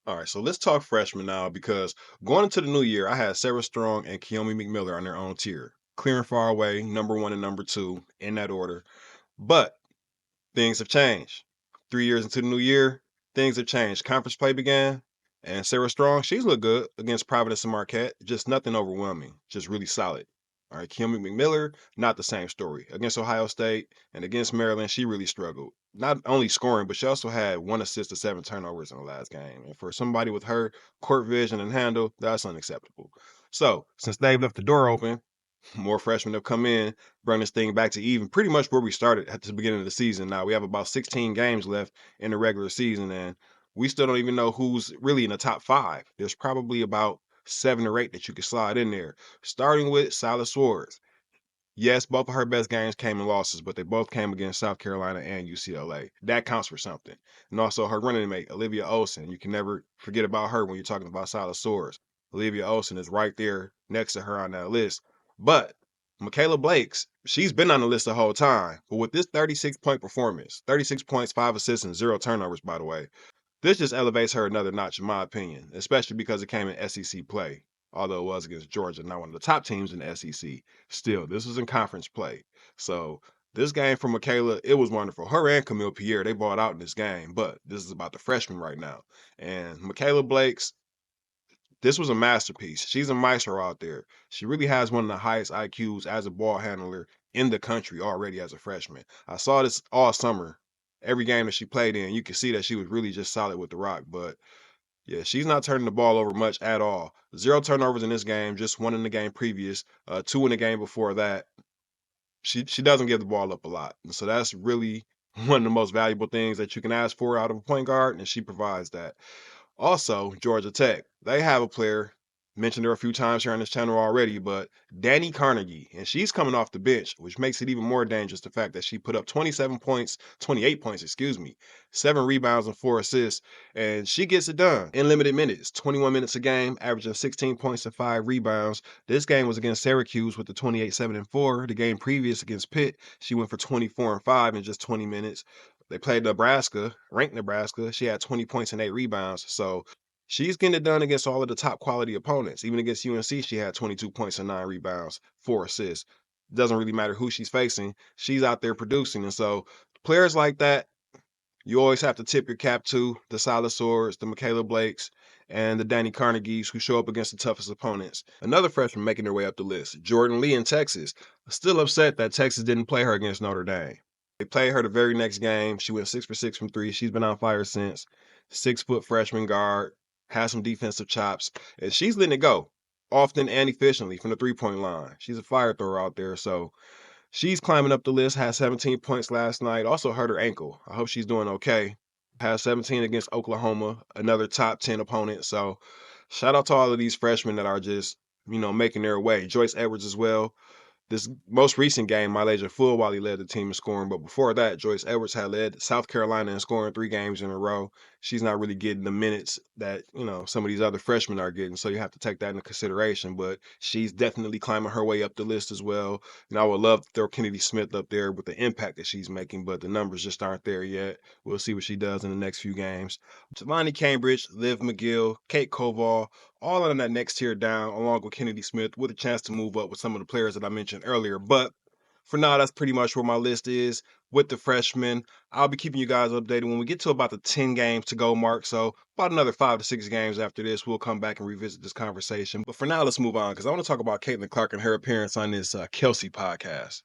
All right, so let's talk freshmen now because going into the new year, I had Sarah Strong and Kiyomi McMiller on their own tier, clear and far away, number one and number two in that order. But things have changed. 3 years into the new year, things have changed. Conference play began, and Sarah Strong, she's looked good against Providence and Marquette. Just nothing overwhelming, just really solid. All right, Kiyomi McMiller, not the same story. Against Ohio State and against Maryland, she really struggled. Not only scoring, but she also had 1 assist to 7 turnovers in the last game. And for somebody with her court vision and handle, that's unacceptable. So, since they've left the door open, more freshmen have come in, bring this thing back to even pretty much where we started at the beginning of the season. Now we have about 16 games left in the regular season, and we still don't even know who's really in the top five. There's probably about 7 or 8 that you could slide in there, starting with Silas Swords. Yes, both of her best games came in losses, but they both came against South Carolina and UCLA. That counts for something. And also her running mate, Olivia Olson. You can never forget about her when you're talking about Silas Swords. Olivia Olson is right there next to her on that list. But Mikayla Blake's, she's been on the list the whole time. But with this 36-point performance, 36 points, 5 assists, and 0 turnovers, by the way, this just elevates her another notch, in my opinion, especially because it came in SEC play. Although it was against Georgia, not one of the top teams in the SEC. Still, this was in conference play. So this game for Mikayla, it was wonderful. Her and Camille Pierre, they bought out in this game, but this is about the freshman right now. And Mikayla Blake's, this was a masterpiece. She's a maestro out there. She really has one of the highest IQs as a ball handler in the country already as a freshman. I saw this all summer. Every game that she played in, you could see that she was really just solid with the rock. But yeah, she's not turning the ball over much at all. 0 turnovers in this game, just one in the game previous, two in the game before that. She doesn't give the ball up a lot. And so that's really one of the most valuable things that you can ask for out of a point guard, and she provides that. Also, Georgia Tech, they have a player, mentioned her a few times here on this channel already, but Dani Carnegie, and she's coming off the bench, which makes it even more dangerous, the fact that she put up 27 points, 28 points, excuse me, 7 rebounds and 4 assists, and she gets it done in limited minutes, 21 minutes a game, averaging 16 points and 5 rebounds. This game was against Syracuse with the 28, 7, and 4. The game previous against Pitt, she went for 24 and 5 in just 20 minutes. They played Nebraska, ranked Nebraska. She had 20 points and 8 rebounds. So she's getting it done against all of the top quality opponents. Even against UNC, she had 22 points and 9 rebounds, 4 assists. Doesn't really matter who she's facing. She's out there producing. And so players like that, you always have to tip your cap to the Silas Swords, the Mikayla Blakes, and the Dani Carnegies who show up against the toughest opponents. Another freshman making their way up the list, Jordan Lee in Texas. Still upset that Texas didn't play her against Notre Dame. They played her the very next game. She went 6 for 6 from three. She's been on fire since. 6 foot freshman guard, has some defensive chops, and she's letting it go often and efficiently from the 3 point line. She's a fire thrower out there. So she's climbing up the list, had 17 points last night, also hurt her ankle. I hope she's doing okay. Has 17 against Oklahoma, another top 10 opponent. So shout out to all of these freshmen that are just, making their way. Joyce Edwards as well. This most recent game, Malaysia Fulwali led the team in scoring, but before that, Joyce Edwards had led South Carolina in scoring 3 games in a row. She's not really getting the minutes that, some of these other freshmen are getting, so you have to take that into consideration, but she's definitely climbing her way up the list as well. I would love to throw Kennedy Smith up there with the impact that she's making, but the numbers just aren't there yet. We'll see what she does in the next few games. Jelani Cambridge, Liv McGill, Kate Koval, all on that next tier down, along with Kennedy Smith, with a chance to move up with some of the players that I mentioned earlier. But for now, that's pretty much where my list is with the freshmen. I'll be keeping you guys updated when we get to about the 10 games to go mark. So about another 5 to 6 games after this, we'll come back and revisit this conversation. But for now, let's move on because I want to talk about Caitlin Clark and her appearance on this Kelsey podcast.